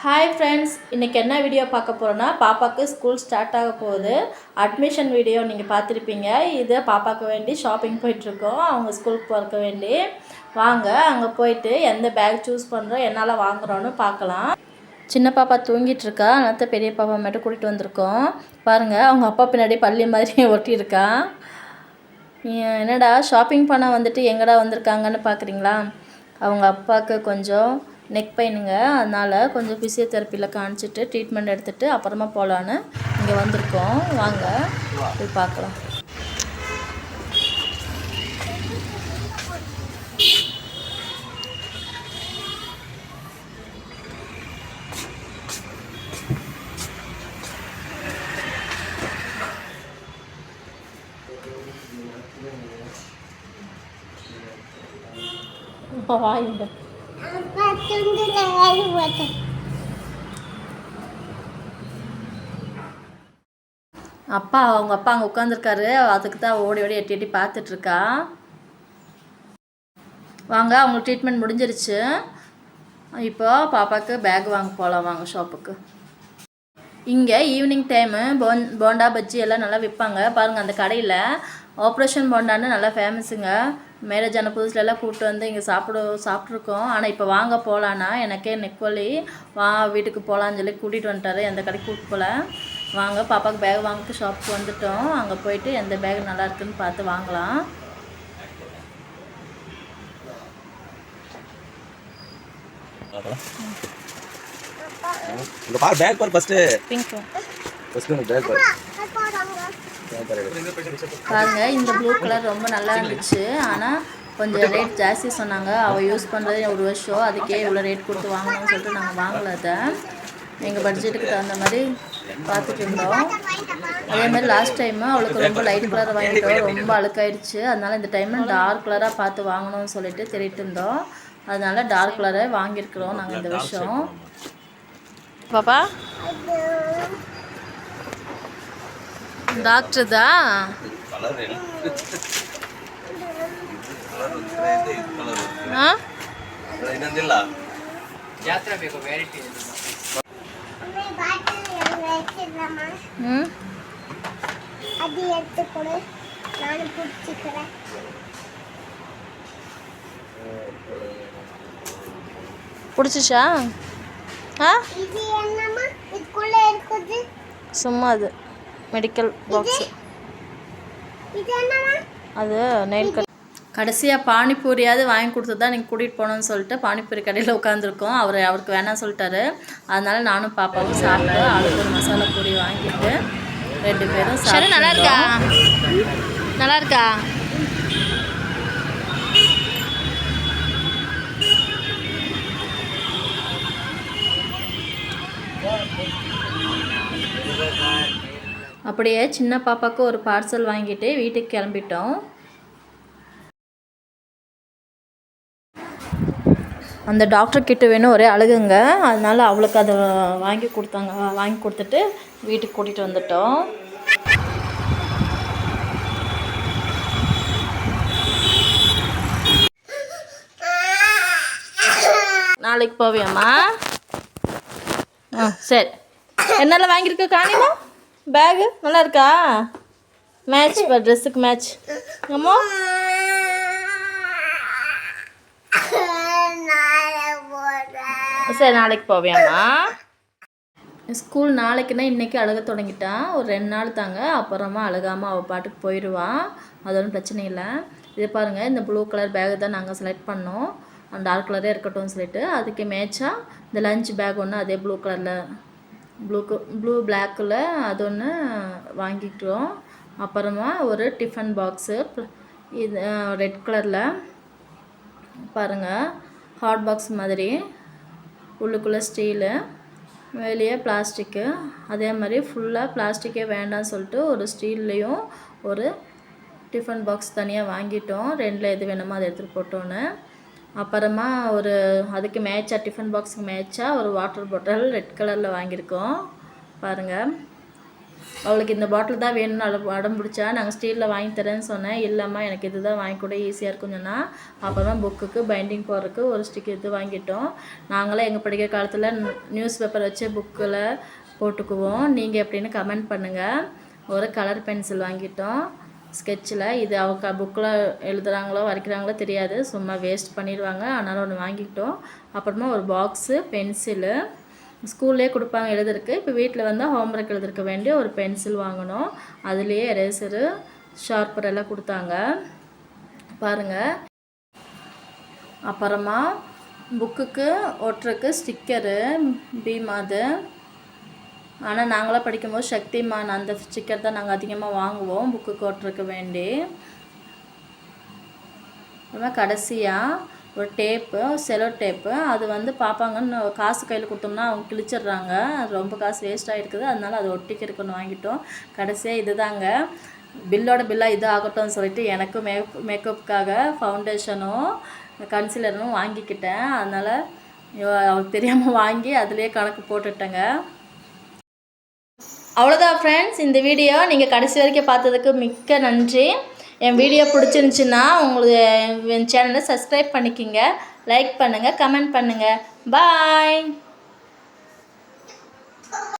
Hi friends, இன்றைக்கி என்ன video பார்க்க போகிறோன்னா, பாப்பாவுக்கு ஸ்கூல் ஸ்டார்ட் ஆக போகுது. அட்மிஷன் வீடியோ நீங்கள் பார்த்துருப்பீங்க. இது பாப்பாவுக்கு வேண்டி ஷாப்பிங் போயிட்டுருக்கோம், அவங்க ஸ்கூலுக்கு போகிறக்க வேண்டி. வாங்க அங்கே போயிட்டு எந்த பேக் சூஸ் பண்ணுறோம், என்னால் வாங்குகிறோன்னு பார்க்கலாம். சின்ன பாப்பா தூங்கிட்டுருக்கா, அதனால் பெரிய பாப்பா மட்டும் கூட்டிகிட்டு வந்திருக்கோம். பாருங்கள், அவங்க அப்பா பின்னாடி பள்ளி மாதிரி ஒட்டியிருக்கா. என்னடா ஷாப்பிங் பண்ண வந்துட்டு எங்கடா வந்திருக்காங்கன்னு பார்க்குறீங்களா? அவங்க அப்பாவுக்கு கொஞ்சம் நெக் பெயினுங்க, அதனால் கொஞ்சம் ஃபிசியோதெரப்பியில் காமிச்சிட்டு ட்ரீட்மெண்ட் எடுத்துகிட்டு அப்புறமா போகலான்னு இங்கே வந்திருக்கோம். வாங்க போய் பார்க்கலாம். வாங்க அவங்க அப்பா அங்கே உட்காந்துருக்காரு, அதுக்கு தான் ஓடி ஓடி எட்டி எட்டி பார்த்துட்ருக்கா. வாங்க, அவங்களுக்கு ட்ரீட்மெண்ட் முடிஞ்சிருச்சு. இப்போ பாப்பாவுக்கு பேக் வாங்க போகலாம். வாங்க ஷாப்புக்கு. இங்கே ஈவினிங் டைமு போண்டா பஜ்ஜி எல்லாம் நல்லா விற்பாங்க. பாருங்கள், அந்த கடையில் ஆப்ரேஷன் போண்டான்னு நல்லா ஃபேமஸுங்க. மேரேஜ் ஆன புதுசுலலாம் கூப்பிட்டு வந்து இங்கே சாப்பிட்ருக்கோம். ஆனால் இப்போ வாங்க போகலான்னா எனக்கே நெக்வலி வீட்டுக்கு போகலான்னு சொல்லி கூட்டிகிட்டு வந்துட்டாரு. எந்த கடைக்கு கூப்பிட்டு போகல. வாங்க பாப்பாவுக்கு பேக் வாங்கிட்டு ஷாப்புக்கு வந்துட்டோம். அங்கே போயிட்டு எந்த பேக் நல்லா இருக்குன்னு பார்த்து வாங்கலாம். பாருங்க, இந்த ப்ளூ கலர் ரொம்ப நல்லா இருந்துச்சு. ஆனால் கொஞ்சம் ரேட் ஜாஸ்தி சொன்னாங்க. அவள் யூஸ் பண்ணுறது ஒரு வருஷம், அதுக்கே இவ்வளோ ரேட் கொடுத்து வாங்கணும்னு சொல்லிட்டு நாங்கள் வாங்கலை. அதை எங்கள் பட்ஜெட்டுக்கு தகுந்த மாதிரி பார்த்துட்டு இருந்தோம். அதே மாதிரி லாஸ்ட் டைமு அவளுக்கு ரொம்ப லைட் கலர் வாங்கிட்டோம், ரொம்ப அழுக்காயிடுச்சு. அதனால் இந்த டைமு டார்க் கலராக பார்த்து வாங்கணும்னு சொல்லிட்டு தேடிட்டு இருந்தோம். அதனால் டார்க் கலரை வாங்கியிருக்கிறோம் நாங்கள் இந்த வருஷம். பாப்பா டாக்டர் தான் பிடிச்சிச்சா? சும்மா அது மெடிக்கல் பாக்ஸு, அது நெயில் கட். கடைசியாக பானிபூரியாவது வாங்கி கொடுத்து தான் நீங்கள் கூட்டிகிட்டு போகணுன்னு சொல்லிட்டு பானிபூரி கடையில் உட்காந்துருக்கோம். அவருக்கு வேணாம் சொல்லிட்டாரு. அதனால் நானும் பாப்பாவும் சாப்பிட்டு அவளுக்கு ஒரு மசாலா பூரி வாங்கிட்டு 2 பேரும் சாப்பிட்டு. நல்லா இருக்கா? நல்லா இருக்கா? அப்படியே சின்ன பாப்பாவுக்கு ஒரு பார்சல் வாங்கிட்டு வீட்டுக்கு கிளம்பிட்டோம். அந்த டாக்டர் கிட்ட வேணும் ஒரே அழுகுங்க, அதனால அவளுக்கு அதை வாங்கி கொடுத்தாங்க. வாங்கி கொடுத்துட்டு வீட்டுக்கு கூட்டிகிட்டு வந்துட்டோம். நாளைக்கு போவியாம்மா? சரி. என்னெல்லாம் வாங்கியிருக்க காணிமா? பேகு நல்லா இருக்கா? மேட்ச் ட்ரெஸ்ஸுக்கு மேட்ச். அம்மா சரி, நாளைக்கு போவியாம்மா? ஸ்கூல் நாளைக்குன்னா இன்றைக்கி அழுக தொடங்கிட்டான். ஒரு 2 நாள் தாங்க, அப்புறமா அழுகாமல் அவள் பாட்டுக்கு போயிடுவான். அது ஒன்றும் பிரச்சனை இல்லை. இது பாருங்கள், இந்த ப்ளூ கலர் பேகு தான் நாங்கள் செலக்ட் பண்ணோம். அந்த டார்க் கலரே இருக்கட்டும்னு சொல்லிட்டு அதுக்கு மேட்சாக இந்த லஞ்ச் பேக் ஒன்று அதே ப்ளூ கலரில் ப்ளூ பிளாக்கில் அது ஒன்று வாங்கிக்கிறோம். அப்புறமா ஒரு டிஃபன் பாக்ஸு, இது ரெட் கலரில் பாருங்கள், ஹாட் பாக்ஸ் மாதிரி, உள்ளுக்குள்ளே ஸ்டீலு, வெளியே பிளாஸ்டிக்கு. அதே மாதிரி ஃபுல்லாக பிளாஸ்டிக்கே வேண்டாம்னு சொல்லிட்டு ஒரு ஸ்டீல்லையும் ஒரு டிஃபன் பாக்ஸ் தனியாக வாங்கிட்டோம். 2ல் எது வேணுமோ அதை எடுத்துகிட்டு போட்டோன்னு. அப்புறமா ஒரு அதுக்கு மேட்சாக டிஃபன் பாக்ஸுக்கு மேட்சாக ஒரு வாட்டர் பாட்டில் ரெட் கலரில் வாங்கியிருக்கோம். பாருங்கள், அவளுக்கு இந்த பாட்டில் தான் வேணும்னு அடம் பிடிச்சா. நாங்கள் ஸ்டீலில் வாங்கி தரேன்னு சொன்னேன். இல்லைம்மா எனக்கு இது தான் வாங்கி கூட ஈஸியாக இருக்கும்னு சொன்னால். அப்புறமா புக்குக்கு பைண்டிங் போடுறதுக்கு ஒரு ஸ்டிக் இது வாங்கிட்டோம். நாங்களே எங்கள் படிக்கிற காலத்தில் நியூஸ் பேப்பர் வச்சு புக்கில் போட்டுக்குவோம். நீங்கள் எப்படின்னு கமெண்ட் பண்ணுங்கள். ஒரு கலர் பென்சில் வாங்கிட்டோம் ஸ்கெட்சில். இது அவங்க புக்கில் எழுதுகிறாங்களோ வரைக்கிறாங்களோ தெரியாது, சும்மா வேஸ்ட் பண்ணிடுவாங்க. அதனால் ஒன்று வாங்கிக்கிட்டோம். அப்புறமா ஒரு பாக்ஸு பென்சிலு ஸ்கூல்லேயே கொடுப்பாங்க எழுதுறதுக்கு. இப்போ வீட்டில் வந்து ஹோம்ஒர்க் எழுதுறதுக்கு வேண்டிய ஒரு பென்சில் வாங்கினோம். அதுலேயே எரேசரு ஷார்ப்பர் எல்லாம் கொடுத்தாங்க பாருங்கள். அப்புறமா புக்குக்கு ஒட்டுறக்கு ஸ்டிக்கரு பீமாது. ஆனால் நாங்களாம் படிக்கும்போது சக்திமான் அந்த ஸ்டிக்கர் தான் நாங்கள் அதிகமாக வாங்குவோம் புக்குக்கு ஒட்டுறக்கு வேண்டி. அப்புறமா கடைசியாக ஒரு டேப்பு, செலோ டேப்பு. அது வந்து பார்ப்பாங்கன்னு காசு கையில் கொடுத்தோம்னா அவங்க கிழிச்சிட்றாங்க. அது ரொம்ப காசு வேஸ்ட் ஆகிருக்குது. அதனால அது ஒட்டிக்கிறதுக்கு வாங்கிட்டோம். கடைசியாக இது தாங்க பில்லாக இது ஆகட்டும்னு சொல்லிட்டு எனக்கு மேக்கப்புக்காக ஃபவுண்டேஷனும் கன்சிலரும் வாங்கிக்கிட்டேன். அதனால் அவளுக்கு தெரியாமல் வாங்கி அதுலேயே கணக்கு போட்டுட்டேங்க. அவ்வளோதான் ஃப்ரெண்ட்ஸ், இந்த வீடியோ நீங்கள் கடைசி வரைக்கும் பார்த்ததுக்கு மிக்க நன்றி. என் வீடியோ பிடிச்சிருந்துச்சின்னா உங்களுக்கு என் சேனலை சப்ஸ்கிரைப் பண்ணிக்கிங்க, லைக் பண்ணுங்கள், கமெண்ட் பண்ணுங்கள். பாய்.